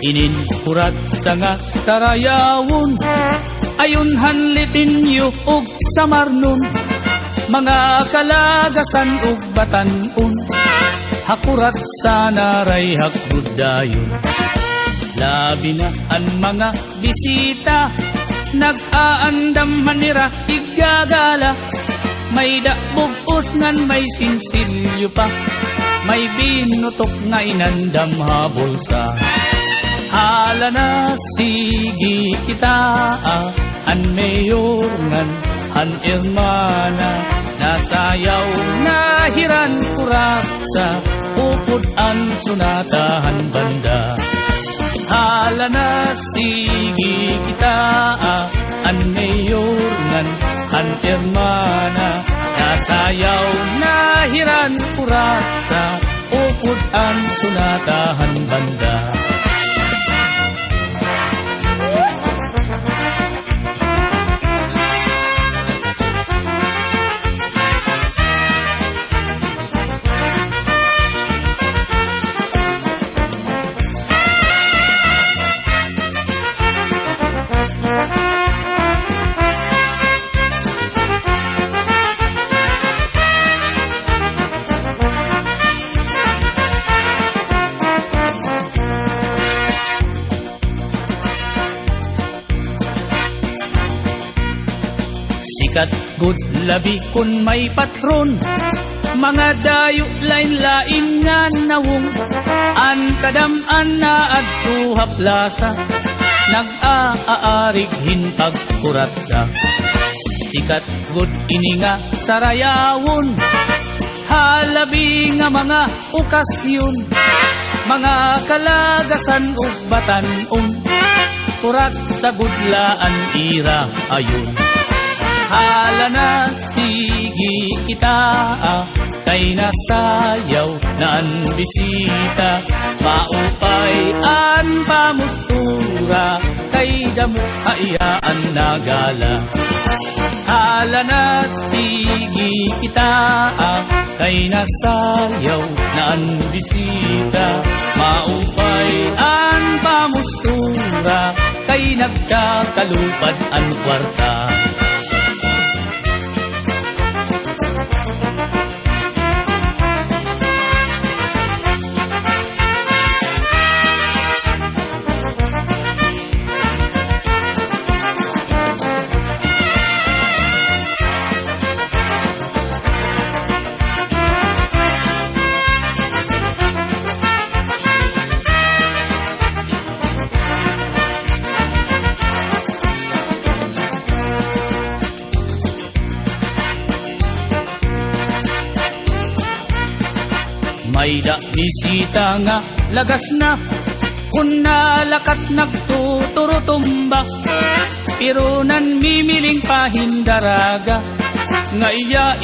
inin kurat sa nga sarayawon, ayon hanlitin yu og samarnon, mga kalagasan ug batanon, hakurat sa naray hakbudayon. Labi na ang mga bisita, nag-aandam manira igagala, may dakbog ngan may sinsilyo pa, may binutok nga inandam habol sa. Hala na sige kita, an mayor ngan an irmana, nasayaw na hiran kurat sa upod an sunatahan banda. Hala na sige kita, an mayor ngan an irmana, nasayaw na hiran kurat sa upod an sunatahan banda. Sikat good labi kun may patron, mga dayo lain-lain nga nawong, an kadam-an na adto haplasa, nag-aarig hinpag kuratsa. Sikat good ini nga sarayawon, halabi nga mga okasyon, mga kalagasan ug batanon, kurat sa gudlaan ira ayon. Hala na sige kita, kay nasayaw na ang bisita, maupay an pamustura, kay damo hayaan nagala. Hala na sige kita, kay nasayaw na ang bisita, maupay an pamustura, kay nagkakalupad ang kwarta. May da bisita nga lagas na, kun nalakat nagtuturo tumba, pero nan mimiling pahindaraga, nga iya